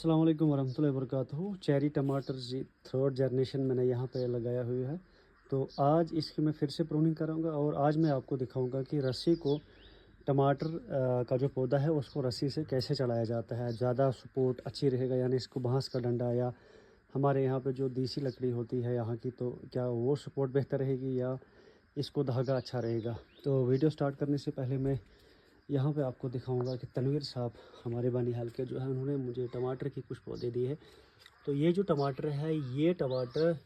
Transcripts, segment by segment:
अस्सलाम वालेकुम वरहमतुल्लाहि वबरकातुहू। चेरी टमाटर थर्ड जनरेशन मैंने यहाँ पे लगाया हुआ है। तो आज इसकी मैं फिर से प्रूनिंग करूँगा और आज मैं आपको दिखाऊंगा कि रस्सी को टमाटर का जो पौधा है उसको रस्सी से कैसे चलाया जाता है। ज़्यादा सपोर्ट अच्छी रहेगा, यानी इसको बांस का डंडा या हमारे यहाँ पे जो देसी लकड़ी होती है यहाँ की, तो क्या वो सपोर्ट बेहतर रहेगी या इसको धागा अच्छा रहेगा। तो वीडियो स्टार्ट करने से पहले मैं यहाँ पे आपको दिखाऊंगा कि तनवीर साहब हमारे बानिहाल के जो है, उन्होंने मुझे टमाटर की कुछ पौधे दिए हैं। तो ये जो टमाटर है, ये टमाटर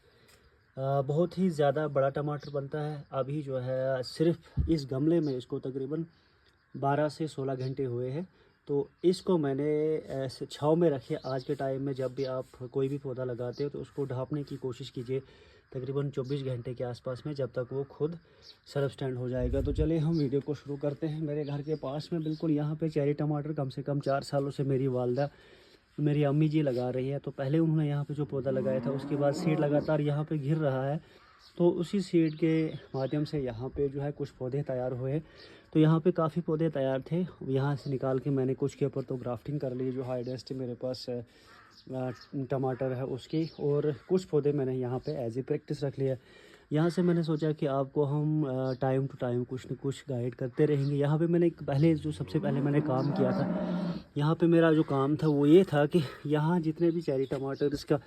बहुत ही ज़्यादा बड़ा टमाटर बनता है। अभी जो है सिर्फ इस गमले में इसको तकरीबन 12 से 16 घंटे हुए हैं। तो इसको मैंने ऐसे छाँव में रखे। आज के टाइम में जब भी आप कोई भी पौधा लगाते हो तो उसको ढाँपने की कोशिश कीजिए तकरीबन 24 घंटे के आसपास में, जब तक वो खुद सेल्फ स्टैंड हो जाएगा। तो चलिए हम वीडियो को शुरू करते हैं। मेरे घर के पास में बिल्कुल यहाँ पे चेरी टमाटर कम से कम 4 सालों से मेरी वालदा, मेरी अम्मी जी लगा रही है। तो पहले उन्होंने यहाँ पे जो पौधा लगाया था, उसके बाद सीड लगातार यहाँ पे गिर रहा है। तो उसी सीड के माध्यम से यहाँ पे जो है कुछ पौधे तैयार हुए। तो यहाँ पे काफ़ी पौधे तैयार थे, यहाँ से निकाल के मैंने कुछ के ऊपर तो ग्राफ्टिंग कर ली। जो हाई डेस्ट मेरे पास टमाटर है उसकी, और कुछ पौधे मैंने यहाँ पे एज ए प्रैक्टिस रख लिया। यहाँ से मैंने सोचा कि आपको हम टाइम टू टाइम कुछ न कुछ गाइड करते रहेंगे। यहाँ पे मैंने सबसे पहले मैंने काम किया था, यहाँ पे मेरा जो काम था वो ये था कि यहाँ जितने भी चेरी टमाटर, इसका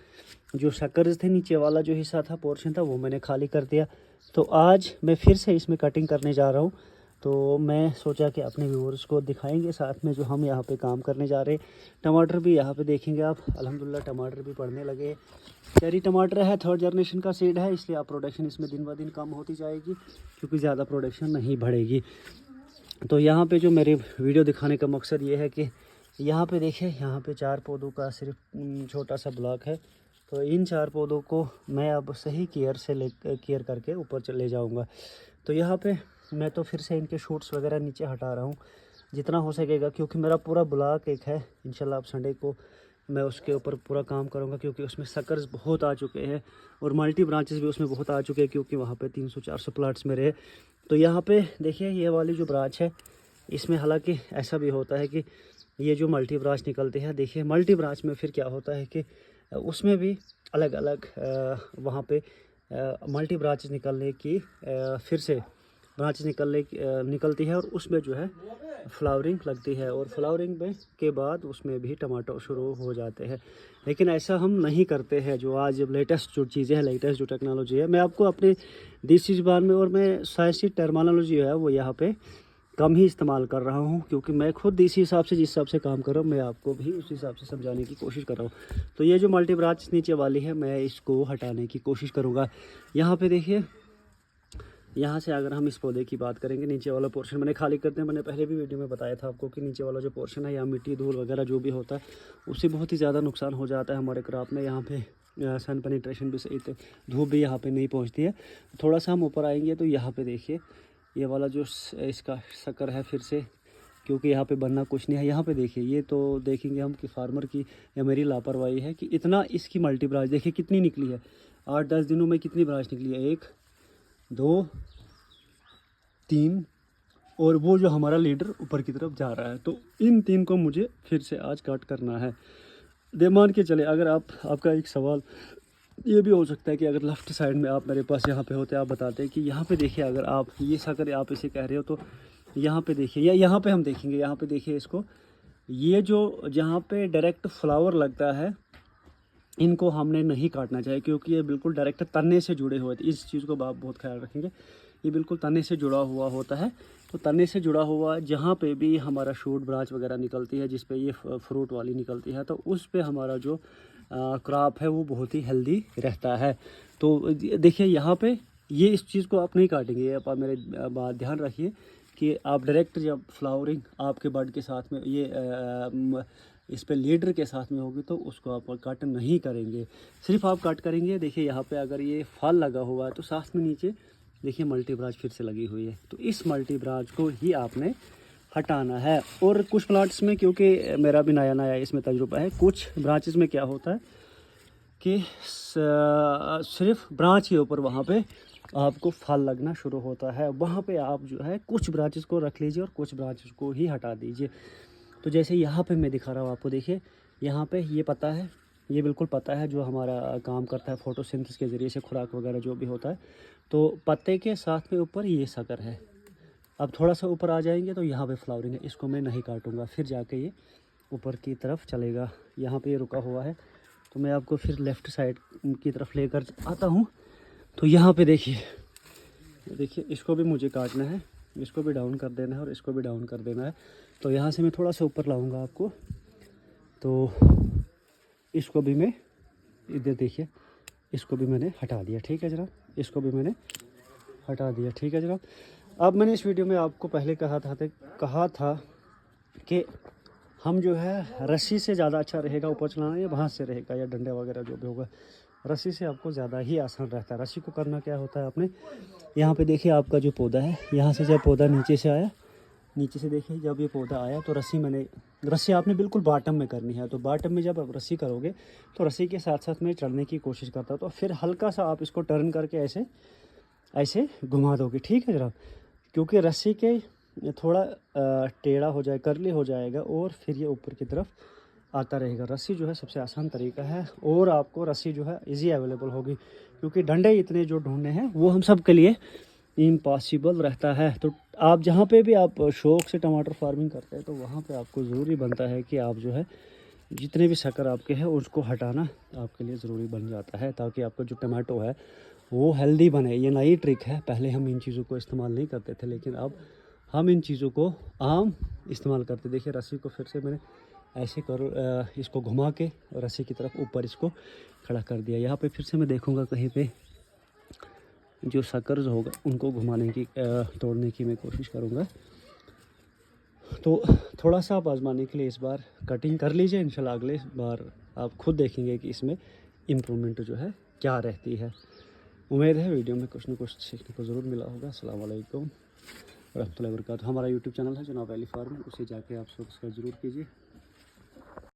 जो शकर्स थे, नीचे वाला जो हिस्सा था, पोर्शन था, वो मैंने खाली कर दिया। तो आज मैं फिर से इसमें कटिंग करने जा रहा हूँ। तो मैं सोचा कि अपने व्यूअर्स को दिखाएंगे साथ में जो हम यहाँ पे काम करने जा रहे हैं। टमाटर भी यहाँ पे देखेंगे आप, अल्हम्दुलिल्लाह टमाटर भी पड़ने लगे। चेरी टमाटर है, थर्ड जनरेशन का सीड है, इसलिए आप प्रोडक्शन इसमें दिन ब दिन कम होती जाएगी, क्योंकि ज़्यादा प्रोडक्शन नहीं बढ़ेगी। तो यहाँ पे जो मेरे वीडियो दिखाने का मकसद ये है कि यहाँ पे देखिए, यहाँ पे 4 पौधों का सिर्फ छोटा सा ब्लॉक है। तो इन 4 पौधों को मैं अब सही केयर करके ऊपर ले जाऊँगा। तो यहाँ पे मैं तो फिर से इनके शूट्स वगैरह नीचे हटा रहा हूँ जितना हो सकेगा, क्योंकि मेरा पूरा ब्लॉक एक है। इंशाल्लाह अब संडे को मैं उसके ऊपर पूरा काम करूँगा, क्योंकि उसमें सकर्स बहुत आ चुके हैं और मल्टी ब्रांचेस भी उसमें बहुत आ चुके हैं, क्योंकि वहाँ पे 300-400 प्लाट्स मेरे हैं। तो यहाँ पे देखिए, ये वाली जो ब्रांच है, इसमें हालांकि ऐसा भी होता है कि ये जो मल्टी ब्रांच निकलती है, देखिए मल्टी ब्रांच में फिर क्या होता है कि उसमें भी अलग अलग वहाँ पे मल्टी ब्रांचेस निकलने की फिर से ब्रांचेस निकलती है, और उसमें जो है फ्लावरिंग लगती है, और फ्लावरिंग में के बाद उसमें भी टमाटो शुरू हो जाते हैं। लेकिन ऐसा हम नहीं करते हैं। जो आज लेटेस्ट जो चीज़ें हैं, लेटेस्ट जो टेक्नोलॉजी है, मैं आपको अपने देसी ज़बान में और मैं साइंसी टर्मिनोलॉजी है वो यहाँ पे कम ही इस्तेमाल कर रहा हूँ, क्योंकि मैं खुद देसी हिसाब से जिस हिसाब से काम कर रहा हूँ, मैं आपको भी उस हिसाब से समझाने की कोशिश कर रहा हूँ। तो ये जो मल्टी ब्रांच नीचे वाली है, मैं इसको हटाने की कोशिश करूँगा। यहाँ पे देखिए, यहाँ से अगर हम इस पौधे की बात करेंगे, नीचे वाला पोर्शन मैंने खाली करते हैं। मैंने पहले भी वीडियो में बताया था आपको कि नीचे वाला जो पोर्शन है, या मिट्टी धूल वगैरह जो भी होता है, उससे बहुत ही ज़्यादा नुकसान हो जाता है हमारे क्रॉप में। यहाँ पे सन पेनिट्रेशन भी सही, धूप भी यहाँ पे नहीं पहुँचती है। थोड़ा सा हम ऊपर आएंगे तो यहाँ पे देखिए, ये वाला जो इसका शक्कर है, फिर से, क्योंकि यहाँ पे बनना कुछ नहीं है। यहाँ पे देखिए, ये तो देखेंगे हम कि फार्मर की या मेरी लापरवाही है कि इतना इसकी मल्टी ब्रांच देखिए कितनी निकली है। 8-10 दिनों में कितनी ब्रांच निकली है, 1 2 3, और वो जो हमारा लीडर ऊपर की तरफ जा रहा है। तो इन 3 को मुझे फिर से आज काट करना है। दे मान के चले, अगर आपका एक सवाल ये भी हो सकता है कि अगर लेफ़्ट साइड में आप मेरे पास यहाँ पे होते, आप बताते कि यहाँ पे देखिए, अगर आप ये साकर आप इसे कह रहे हो, तो यहाँ पे देखिए, या यहाँ पे हम देखेंगे, यहाँ पे देखिए इसको, ये जो जहाँ पे डायरेक्ट फ्लावर लगता है, इनको हमने नहीं काटना चाहिए, क्योंकि ये बिल्कुल डायरेक्ट तने से जुड़े हुए थे। इस चीज़ को आप बहुत ख्याल रखेंगे, ये बिल्कुल तने से जुड़ा हुआ होता है। तो तने से जुड़ा हुआ जहाँ पे भी हमारा शूट ब्रांच वगैरह निकलती है, जिस पे ये फ्रूट वाली निकलती है, तो उस पे हमारा जो क्रॉप है वो बहुत ही हेल्दी रहता है। तो देखिए यहाँ पे ये इस चीज़ को आप नहीं काटेंगे। ये आप मेरे बात ध्यान रखिए कि आप डायरेक्ट जब फ्लावरिंग आपके बड के साथ में ये इस पे लीडर के साथ में होगी, तो उसको आप कट नहीं करेंगे, सिर्फ आप कट करेंगे। देखिए यहाँ पे अगर ये फल लगा हुआ है, तो साथ में नीचे देखिए मल्टी ब्रांच फिर से लगी हुई है। तो इस मल्टी ब्रांच को ही आपने हटाना है। और कुछ प्लांट्स में, क्योंकि मेरा भी नया नया इसमें तजुर्बा है, कुछ ब्रांचेस में क्या होता है कि सिर्फ ब्रांच के ऊपर वहाँ पे आपको फल लगना शुरू होता है। वहाँ पे आप जो है कुछ ब्रांचेस को रख लीजिए और कुछ ब्रांचेस को ही हटा दीजिए। तो जैसे यहाँ पे मैं दिखा रहा हूँ आपको, देखिए यहाँ पे ये पता है, ये बिल्कुल पता है जो हमारा काम करता है फोटोसिंथेसिस के ज़रिए से, खुराक वगैरह जो भी होता है। तो पत्ते के साथ में ऊपर ये शक्कर है। अब थोड़ा सा ऊपर आ जाएंगे तो यहाँ पे फ्लावरिंग है, इसको मैं नहीं काटूँगा, फिर जाके ये ऊपर की तरफ चलेगा। यहाँ पे ये रुका हुआ है, तो मैं आपको फिर लेफ़्ट साइड की तरफ लेकर आता हूँ। तो यहाँ पे देखिए इसको भी मुझे काटना है, इसको भी डाउन कर देना है और इसको भी डाउन कर देना है। तो यहाँ से मैं थोड़ा सा ऊपर लाऊँगा आपको, तो इसको भी मैं इधर देखिए, इसको भी मैंने हटा दिया, ठीक है जनाब, इसको भी मैंने हटा दिया, ठीक है जनाब। अब मैंने इस वीडियो में आपको पहले कहा था कि हम जो है रस्सी से ज़्यादा अच्छा रहेगा ऊपर चलाना, या बाँस से रहेगा या डंडे वगैरह जो भी होगा, रस्सी से आपको ज़्यादा ही आसान रहता है। रस्सी को करना क्या होता है, आपने यहाँ पे देखिए आपका जो पौधा है, यहाँ से जब पौधा नीचे से आया, नीचे से देखिए जब ये पौधा आया तो रस्सी आपने बिल्कुल बॉटम में करनी है। तो बॉटम में जब आप रस्सी करोगे तो रस्सी के साथ साथ मैं चढ़ने की कोशिश करता हूँ, तो फिर हल्का सा आप इसको टर्न करके ऐसे घुमा दोगे, ठीक है जनाब, क्योंकि रस्सी के थोड़ा टेढ़ा हो जाए, कर्ली हो जाएगा और फिर ये ऊपर की तरफ आता रहेगा। रस्सी जो है सबसे आसान तरीका है, और आपको रस्सी जो है इजी अवेलेबल होगी, क्योंकि डंडे इतने जो ढूंढने हैं वो हम सब के लिए इम्पॉसिबल रहता है। तो आप जहाँ पे भी आप शौक़ से टमाटर फार्मिंग करते हैं, तो वहाँ पे आपको ज़रूरी बनता है कि आप जो है जितने भी शक्कर आपके हैं उसको हटाना आपके लिए ज़रूरी बन जाता है, ताकि आपका जो टमाटो है वो हेल्दी बने। ये नई ट्रिक है, पहले हम इन चीज़ों को इस्तेमाल नहीं करते थे, लेकिन अब हम इन चीज़ों को आम इस्तेमाल करते। देखिए रस्सी को फिर से मैंने ऐसे इसको घुमा के रस्सी की तरफ ऊपर इसको खड़ा कर दिया। यहाँ पे फिर से मैं देखूँगा कहीं पे जो शक्कर होगा उनको घुमाने की तोड़ने की मैं कोशिश करूँगा। तो थोड़ा सा आप आजमाने के लिए इस बार कटिंग कर लीजिए, इंशाल्लाह अगले बार आप खुद देखेंगे कि इसमें इम्प्रूवमेंट जो है क्या रहती है। उम्मीद है वीडियो में कुछ न कुछ सीखने को ज़रूर मिला होगा। अस्सलाम वालेकुम रहमतुल्लाहि व बरकातुहू। हमारा यूट्यूब चैनल है जनाब वैली फार्मिंग, उसे जाके आप सब्सक्राइब ज़रूर कीजिए।